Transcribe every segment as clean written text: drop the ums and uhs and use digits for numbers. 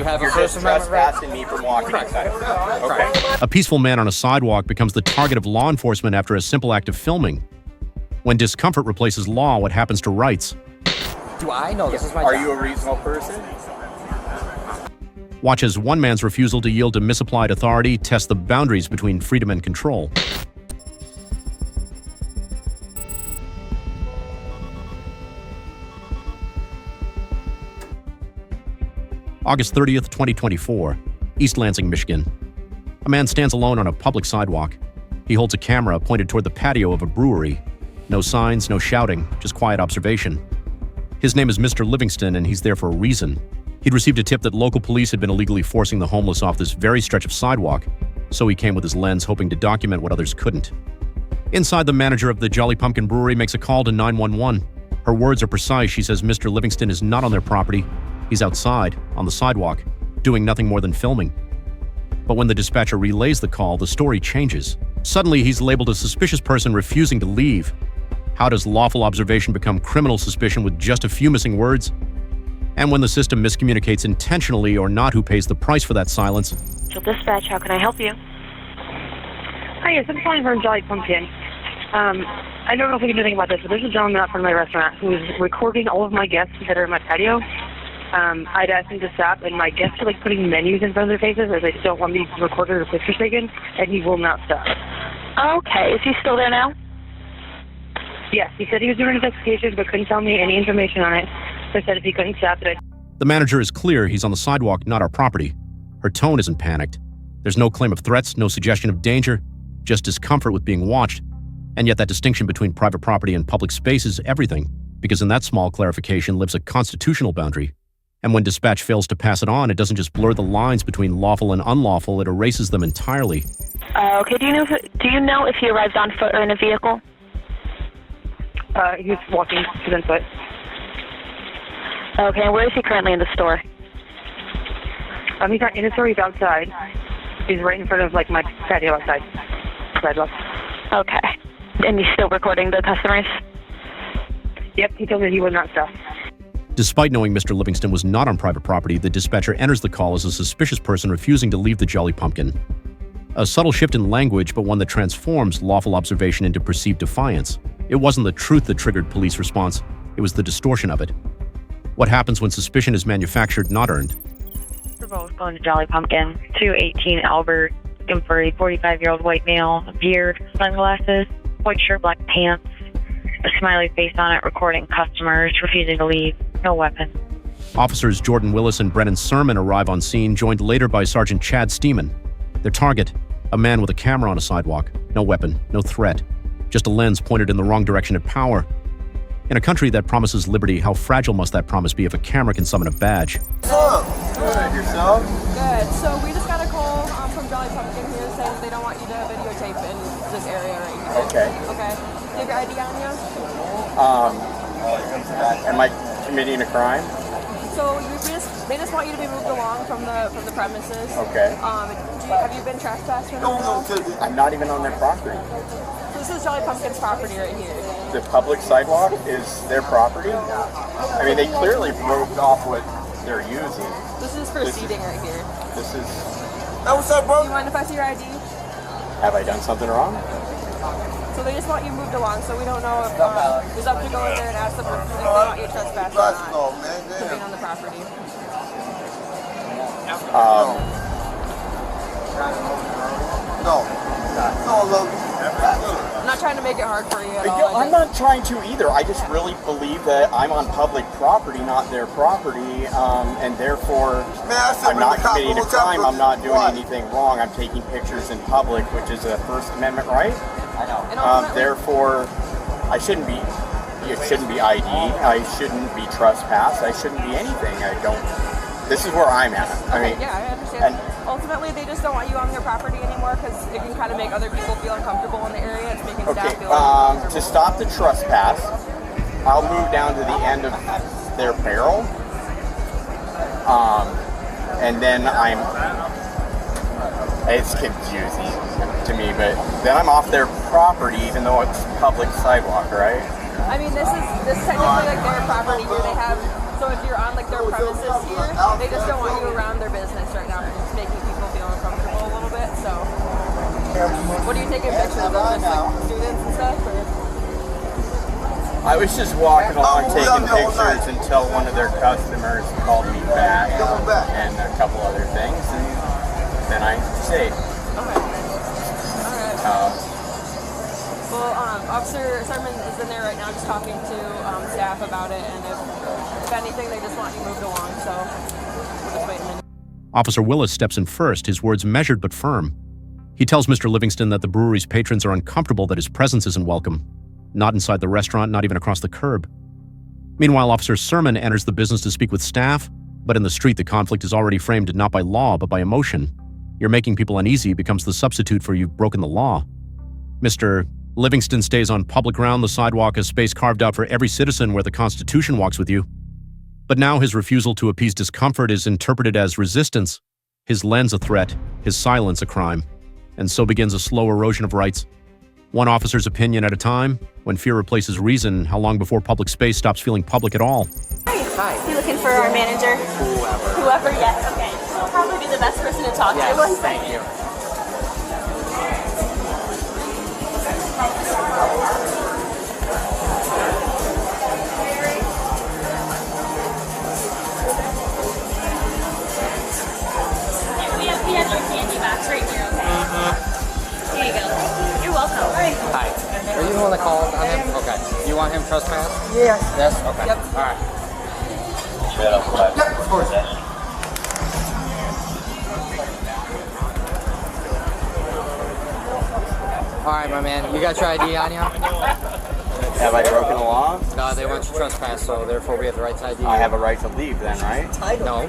you have a You're First just Amendment right? trespassing me from walking inside. Okay. A peaceful man on a sidewalk becomes the target of law enforcement after a simple act of filming. When discomfort replaces law, what happens to rights? Do I know this is my Are job. you a reasonable person? Watch as one man's refusal to yield to misapplied authority tests the boundaries between freedom and control. August 30th, 2024, East Lansing, Michigan. A man stands alone on a public sidewalk. He holds a camera pointed toward the patio of a brewery. No signs, no shouting, just quiet observation. His name is Mr. Livingston, and he's there for a reason. He'd received a tip that local police had been illegally forcing the homeless off this very stretch of sidewalk, so he came with his lens hoping to document what others couldn't. Inside, the manager of the Jolly Pumpkin Brewery makes a call to 911. Her words are precise. She says Mr. Livingston is not on their property. He's outside, on the sidewalk, doing nothing more than filming. But when the dispatcher relays the call, the story changes. Suddenly, he's labeled a suspicious person refusing to leave. How does lawful observation become criminal suspicion with just a few missing words? And when the system miscommunicates intentionally or not, who pays the price for that silence? Dispatch, how can I help you? Hi, yes, I'm calling from Jolly Pumpkin. I don't know if we can do anything about this, but there's a gentleman out front of my restaurant who is recording all of my guests that are in my patio. I'd asked him to stop, and my guests are like putting menus in front of their faces as they don't want me recorded or pictures taken, and he will not stop. Okay, is he still there now? Yes, he said he was doing an investigation, but couldn't tell me any information on it. So I said if he couldn't stop it, The manager is clear he's on the sidewalk, not our property. Her tone isn't panicked. There's no claim of threats, no suggestion of danger, just discomfort with being watched. And yet that distinction between private property and public space is everything, because in that small clarification lives a constitutional boundary. And when dispatch fails to pass it on, it doesn't just blur the lines between lawful and unlawful, it erases them entirely. Okay, do you know if he arrived on foot or in a vehicle? he was walking to the foot. Okay, and where is he currently in the store? He's not in the store, he's outside. He's right in front of, like, my patio outside. Sidewalk. Okay. And he's still recording the customers? Yep, he told me he would not stop. Despite knowing Mr. Livingston was not on private property, the dispatcher enters the call as a suspicious person refusing to leave the Jolly Pumpkin. A subtle shift in language, but one that transforms lawful observation into perceived defiance. It wasn't the truth that triggered police response, it was the distortion of it. What happens when suspicion is manufactured, not earned? We're both going to Jolly Pumpkin, 218 Albert, looking for a 45-year-old white male, a beard, sunglasses, white shirt, black pants, a smiley face on it, recording customers, refusing to leave, no weapon. Officers Jordan Willis and Brennan Sermon arrive on scene, joined later by Sergeant Chad Steeman. Their target, a man with a camera on a sidewalk, no weapon, no threat, just a lens pointed in the wrong direction at power. In a country that promises liberty, how fragile must that promise be if a camera can summon a badge? What's up? Good. Yourself? Good. So we just got a call from Jolly Pumpkin here saying they don't want you to videotape in this area right here. Okay. Okay. Do you have your ID on you? Am I committing a crime? So they just want you to be moved along from the premises. Okay. Have you been trespassed or anything? I'm not even on their property. So this is Jolly Pumpkin's property right here. The public sidewalk is their property? I mean, they clearly broke off what they're using. This is for seating right here. This is... Hey, what's up, bro? Do you mind if I see your ID? Have I done something wrong? So they just want you moved along, so we don't know if it's up to go in there and ask them if they want you trespassed or not. To being on the property. No, look. I'm not trying to make it hard for you at all. I'm not trying to either. I just really believe that I'm on public property, not their property, and therefore I'm not committing a crime. I'm not doing anything wrong. I'm taking pictures in public, which is a First Amendment right. I know. Therefore, I shouldn't be. It shouldn't be ID. I shouldn't be trespassed. I shouldn't be anything. I don't. This is where I'm at. I mean, yeah, I understand. Ultimately, they just don't want you on their property anymore because it can kind of make other people feel uncomfortable in the area. It's making staff feel uncomfortable. To stop the trespass, I'll move down to the end of their barrel, and then it's confusing to me, but then I'm off their property even though it's public sidewalk, right? I mean, this is technically like their property here. They have, so if you're on like their premises here, they just don't want you around their business. What are you taking pictures of? Just like students and stuff? Or? I was just walking along taking pictures until one of their customers called me back and a couple other things, and then I stayed. Okay. Alright. Well, Officer Sermon is in there right now just talking to staff about it, and if anything, they just want you moved along, so we'll just wait a minute. Officer Willis steps in first, his words measured but firm. He tells Mr. Livingston that the brewery's patrons are uncomfortable that his presence isn't welcome. Not inside the restaurant, not even across the curb. Meanwhile, Officer Sermon enters the business to speak with staff, but in the street the conflict is already framed not by law, but by emotion. You're making people uneasy becomes the substitute for you've broken the law. Mr. Livingston stays on public ground, the sidewalk, a space carved out for every citizen where the Constitution walks with you. But now his refusal to appease discomfort is interpreted as resistance, his lens a threat, his silence a crime. And so begins a slow erosion of rights. One officer's opinion at a time. When fear replaces reason, how long before public space stops feeling public at all? Hi. You looking for our manager? Whoever, yes. Okay. She'll probably be the best person to talk to. Yes, thank you. We have your candy box right here, okay? Here you go. You're welcome. Hi. Are you the one that called on him? Okay. You want him trespass? Yes. Yes? Okay. Yep. All right. Of course. All right, my man. You got your ID on you? Have I broken the law? No, they want you trespass, so therefore we have the right to ID. I have a right to leave then, right? No.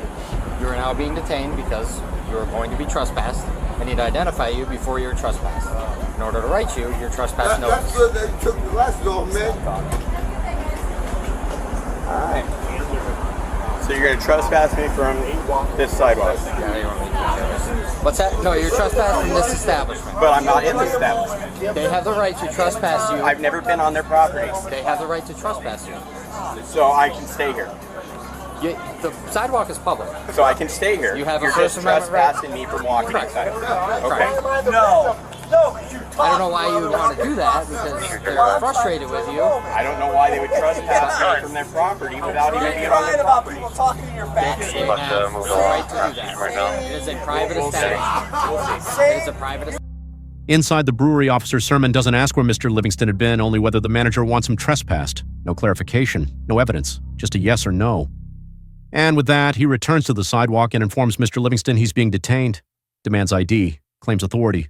You are now being detained because you are going to be trespassed. I need to identify you before you're trespassed. In order to write you, your trespass notice. That's good that you took the glasses off, man. Alright. So you're going to trespass me from this sidewalk? Yeah, you want me to. What's that? No, you're trespassing this establishment. But I'm not in the establishment. They have the right to trespass you. I've never been on their property. They have the right to trespass you. So I can stay here. The sidewalk is public. So I can stay here. You have a You're First just Amendment right. trespassing me from walking Correct. inside. Correct. Okay. No. I don't know why you would want to do that because they're frustrated with you. I don't know why they would trespass me from their property without even being on their property. They have the right to do that. It is a private establishment. It is a private establishment. Inside the brewery, Officer Sermon doesn't ask where Mr. Livingston had been, only whether the manager wants him trespassed. No clarification, no evidence, just a yes or no. And with that, he returns to the sidewalk and informs Mr. Livingston he's being detained, demands ID, claims authority.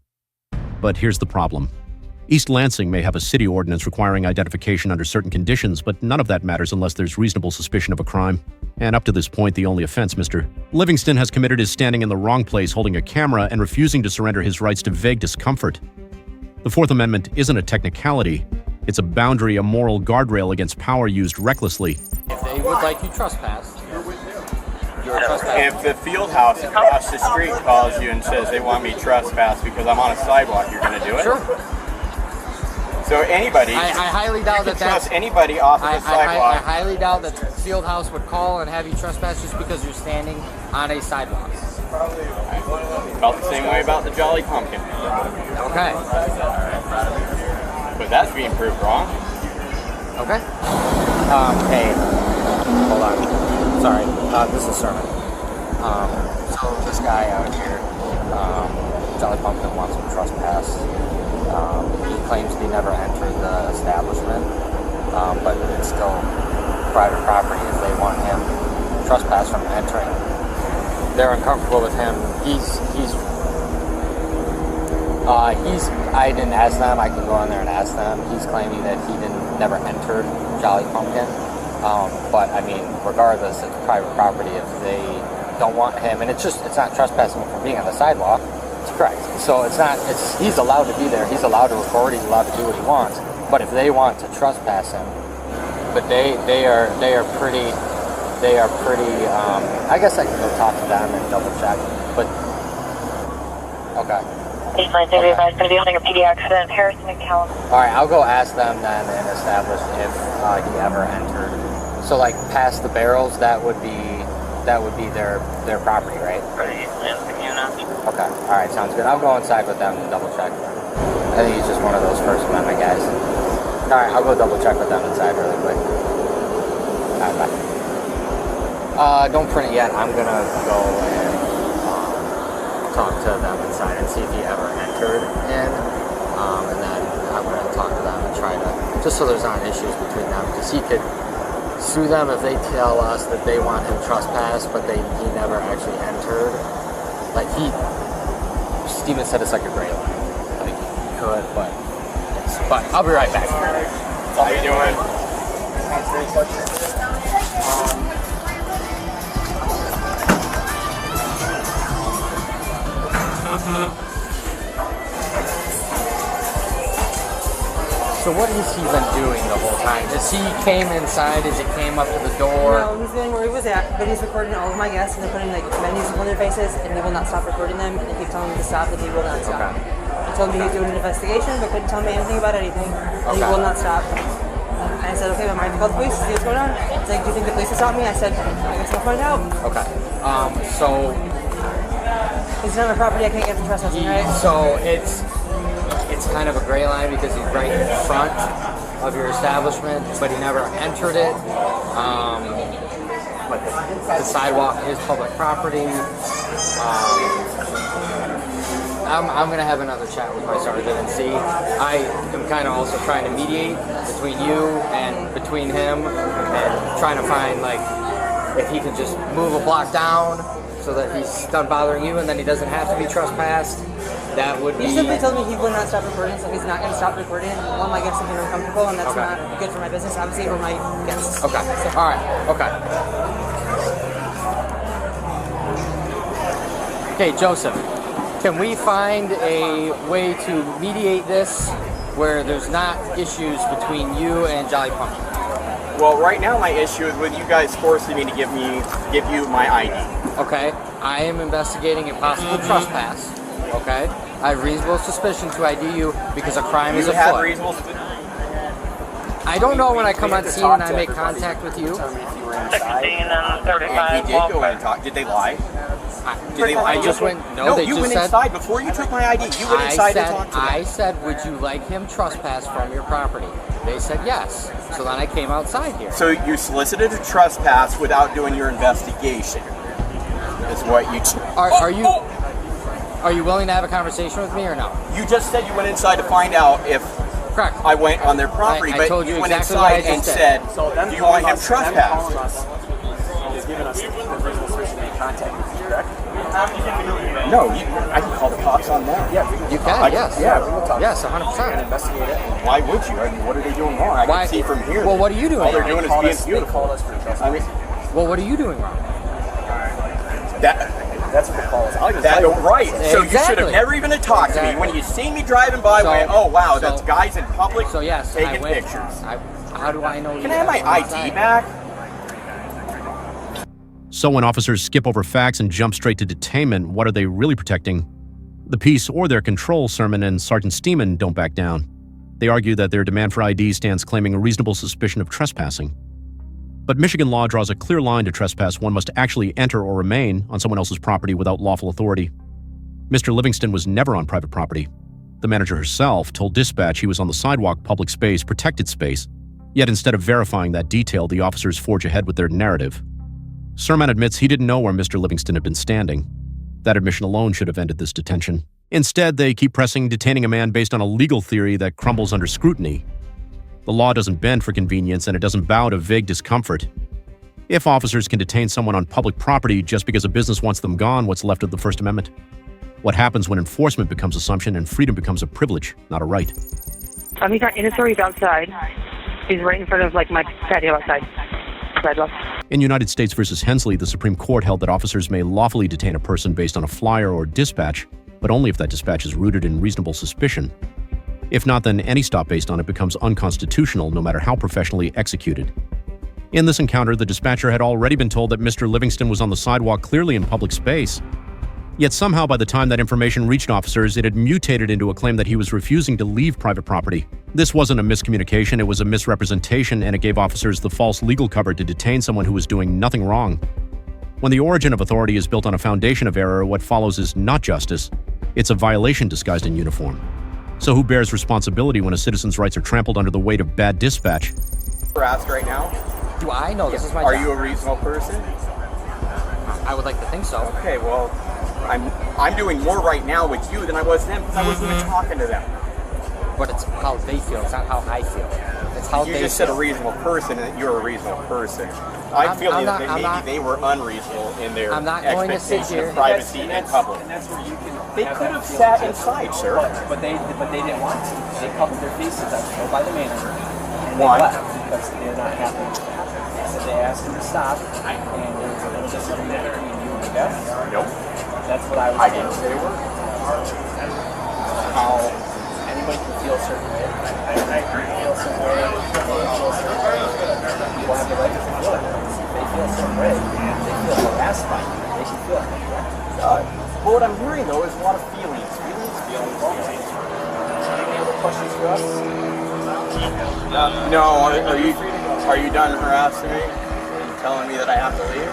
But here's the problem. East Lansing may have a city ordinance requiring identification under certain conditions, but none of that matters unless there's reasonable suspicion of a crime. And up to this point, the only offense Mr. Livingston has committed is standing in the wrong place holding a camera and refusing to surrender his rights to vague discomfort. The Fourth Amendment isn't a technicality. It's a boundary, a moral guardrail against power used recklessly. If they would like you trespassed, you're trespassing. If the field house across the street calls you and says they want me trespassed because I'm on a sidewalk, you're going to do it? Sure. So anybody, I highly doubt that trust anybody off of the sidewalk. I highly doubt that field house would call and have you trespass just because you're standing on a sidewalk. Felt the same way about the Jolly Pumpkin. Okay. But that's being proved wrong. Okay. Hey, hold on. Sorry, this is Sermon. So this guy out here, Jolly Pumpkin wants him trespassed. He claims he never entered the establishment, but it's still private property as they want him trespassed from entering. They're uncomfortable with him. I didn't ask them. I can go in there and ask them. He's claiming that he never entered Jolly Pumpkin. But I mean, regardless, it's private property. If they don't want him, and it's not trespassing him from being on the sidewalk. It's correct. So he's allowed to be there. He's allowed to record. He's allowed to do what he wants. But if they want to trespass him, but they are pretty. I guess I can go talk to them and double check. But okay. East Lansing, we advised going to be holding a PD accident, Harrison and California. All right, I'll go ask them then and establish if he ever entered. So like past the barrels, that would be their property, right? For the East Lansing unit. Okay. All right, sounds good. I'll go inside with them and double check. I think he's just one of those First Amendment guys. All right, I'll go double check with them inside really quick. All right, bye. Don't print it yet. I'm gonna go and talk to them inside and see if he ever entered in, and then I'm gonna talk to them and try to, just so there's not issues between them, because he could sue them if they tell us that they want him trespassed, but he never actually entered. Like Steven said, it's like a gray line. Like he could, but I'll be right back. How you doing? So what has he been doing the whole time? As he came inside, as he came up to the door? No, he's been where he was at, but he's recording all of my guests, and they're putting like menus in front of their faces, and they will not stop recording them, and they keep telling him to stop, and he will not stop. Okay. He told me he was doing an investigation, but couldn't tell me anything about anything, and he will not stop. And I said, okay, I'm ready to call the police to see what's going on. It's like, do you think the police will stop me? I said, I guess I'll find out. Okay. So... It's not my property, I can't get the trespassing, right? So it's kind of a gray line because he's right in front of your establishment, but he never entered it. But the sidewalk is public property. I'm going to have another chat with my sergeant and see. I am kind of also trying to mediate between you and between him and trying to find, like, if he can just move a block down so that he's done bothering you and then he doesn't have to be trespassed. That would be... He simply told me he would not stop recording, so he's not going to stop recording. All my guests have been uncomfortable, and that's not good for my business, obviously, for my guests. Okay. So. All right. Okay. Okay, Joseph, can we find a way to mediate this where there's not issues between you and Jolly Pumpkin? Well, right now my issue is with you guys forcing me to give you my ID. Okay. I am investigating a possible trespass. Okay. I have reasonable suspicion to ID you because a crime is afoot. You have reasonable suspicion? I don't know when I come on scene and I make contact with you. 16 and 35. He did go in and talk. Did they lie? Did they lie? I just went. No, they you just went said, inside before you took my ID. You went inside and talked to them. I said, would you like him trespass from your property? They said yes. So then I came outside here. So you solicited a trespass without doing your investigation. Is what you... Are you willing to have a conversation with me or no? You just said you went inside to find out if Correct. I went on their property, I but told you you went exactly what I inside and just said, said. do you want him trespassed? He's given us the reasonable suspicion to make contact with you, correct? No, I can call the cops on that. Yeah, you can, yes. Yeah, we will talk. Yes, 100%. And investigate it. Why would you? I mean, what are they doing wrong? I can see from here. Well, what are you doing All they're wrong? doing is being beautiful. Called us for trespassing. Well, what are you doing wrong? That's what they call us. Right. So Exactly. you should have never even talked to me. When you see me driving by, went, oh wow, that's guys in public taking pictures. How do I know? Can I have my ID back? So when officers skip over facts and jump straight to detainment, what are they really protecting? The peace or their control. Sermon and Sergeant Steeman don't back down. They argue that their demand for ID stands claiming a reasonable suspicion of trespassing. But Michigan law draws a clear line to trespass. One must actually enter or remain on someone else's property without lawful authority. Mr. Livingston was never on private property. The manager herself told dispatch he was on the sidewalk, public space, protected space. Yet instead of verifying that detail, the officers forge ahead with their narrative. Sermon admits he didn't know where Mr. Livingston had been standing. That admission alone should have ended this detention. Instead, they keep pressing detaining a man based on a legal theory that crumbles under scrutiny. The law doesn't bend for convenience, and it doesn't bow to vague discomfort. If officers can detain someone on public property just because a business wants them gone, what's left of the First Amendment? What happens when enforcement becomes assumption and freedom becomes a privilege, not a right? He's not in his store, he's outside. He's right in front of, like, my patio outside. Sidewalk. In United States v. Hensley, the Supreme Court held that officers may lawfully detain a person based on a flyer or dispatch, but only if that dispatch is rooted in reasonable suspicion. If not, then any stop based on it becomes unconstitutional, no matter how professionally executed. In this encounter, the dispatcher had already been told that Mr. Livingston was on the sidewalk, clearly in public space. Yet somehow, by the time that information reached officers, it had mutated into a claim that he was refusing to leave private property. This wasn't a miscommunication, it was a misrepresentation, and it gave officers the false legal cover to detain someone who was doing nothing wrong. When the origin of authority is built on a foundation of error, what follows is not justice. It's a violation disguised in uniform. So who bears responsibility when a citizen's rights are trampled under the weight of bad dispatch? Harassed right now? Do I know? This is my Are job. you a reasonable person? I would like to think so. Okay, well, I'm doing more right now with you than I was them because I wasn't even talking to them. But it's how they feel. It's not how I feel. It's how you they just feel. said a reasonable person, and that you're a reasonable person. I feel that maybe they were unreasonable in their expectation of privacy in public. And that's where you can. They could have sat inside, sir. But they didn't want to. They covered their faces. I was told by the manager. And Why? They left because they're not happy. So they asked him to stop, and there was a little disagreement between you and the guest. Nope. That's what I was. I didn't say a word. How anybody can feel a certain way. I agree. Feel a certain way. People have the right to feel it. If they feel a certain way, they feel harassed by you. They should feel it. But what I'm hearing though is a lot of feelings. Feelings. Any other questions for us? No. Are you done harassing me? Are you telling me that I have to leave?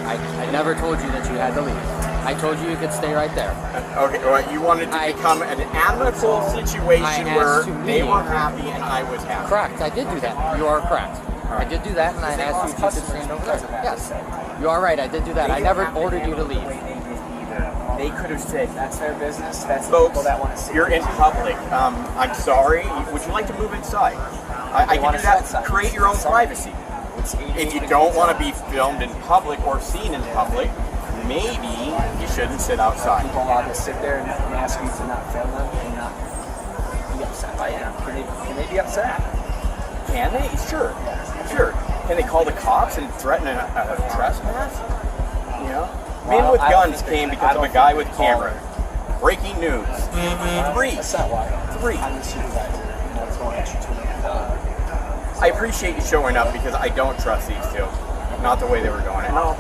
I never told you that you had to leave. I told you you could stay right there. Okay, well, you wanted to become an amicable situation where they were happy and I was happy. Correct, I did do that. You are correct. I did do that, and I asked you if you could stand over there. Yes, you are right. I did do that. I never ordered you to leave. They could have said, that's their business, that's the Folks, people that want to see. you're in public. I'm sorry. Would you like to move inside? I can do that. Create your own privacy. If you don't want to be filmed in public or seen in public, maybe you shouldn't sit outside. People allowed to sit there and ask you to not film them and not be upset by it. Can they be upset? Can they? Sure. Can they call the cops and threaten a trespass? You know? Men with guns came because of a guy with camera. Breaking news. Three. That's not why. Three. I'm the supervisor, and I was going extra to I appreciate you showing up because I don't trust these two. Not the way they were going. No.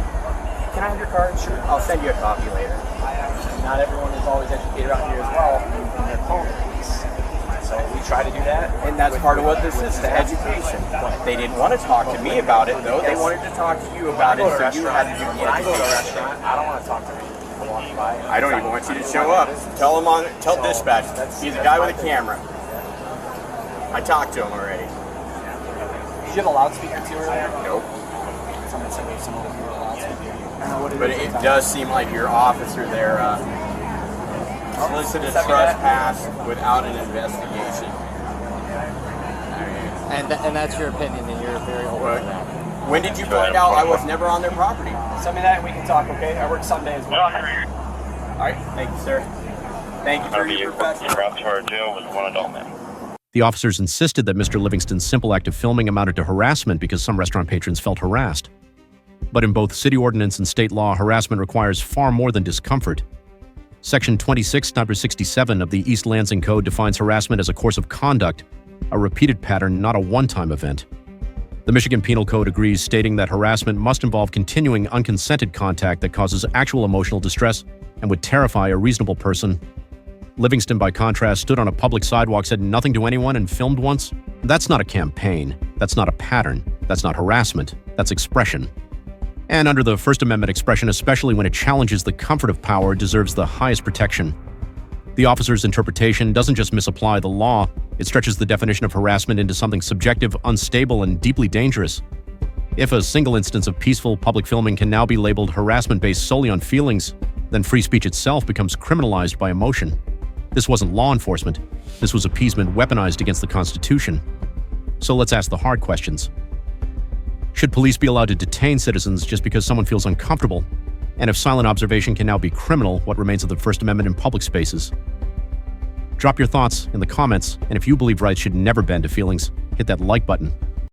Can I have your card? Sure. I'll send you a copy later. Not everyone is always educated around here as well in their phone release. So we try to do that. And that's part of what this is education. They didn't want to talk to me about it, though. They wanted to talk to you about it, so you had to do the When I go to a education. restaurant, I don't want to talk to people walking by. I don't even want you to show up. Tell dispatch. He's a guy with a camera. I talked to him already. Did you have a loudspeaker too earlier? Nope. Someone said maybe someone would hear a loudspeaker. I don't know what it But is. it does seem like your officer there solicited trespass without an investigation. And that's your opinion, and you're very open to that. When did you find out I was never on their property? Send me that and we can talk, okay? I work Sunday as well. All right, thank you, sir. Thank you for your professionalism. You're out to our jail with one adult man. The officers insisted that Mr. Livingston's simple act of filming amounted to harassment because some restaurant patrons felt harassed. But in both city ordinance and state law, harassment requires far more than discomfort. Section 26.67 of the East Lansing Code defines harassment as a course of conduct, a repeated pattern, not a one-time event. The Michigan Penal Code agrees, stating that harassment must involve continuing unconsented contact that causes actual emotional distress and would terrify a reasonable person. Livingston, by contrast, stood on a public sidewalk, said nothing to anyone, and filmed once. That's not a campaign. That's not a pattern. That's not harassment. That's expression. And under the First Amendment, expression, especially when it challenges the comfort of power, deserves the highest protection. The officer's interpretation doesn't just misapply the law, it stretches the definition of harassment into something subjective, unstable, and deeply dangerous. If a single instance of peaceful public filming can now be labeled harassment based solely on feelings, then free speech itself becomes criminalized by emotion. This wasn't law enforcement. This was appeasement weaponized against the Constitution. So let's ask the hard questions. Should police be allowed to detain citizens just because someone feels uncomfortable? And if silent observation can now be criminal, what remains of the First Amendment in public spaces? Drop your thoughts in the comments, and if you believe rights should never bend to feelings, hit that like button.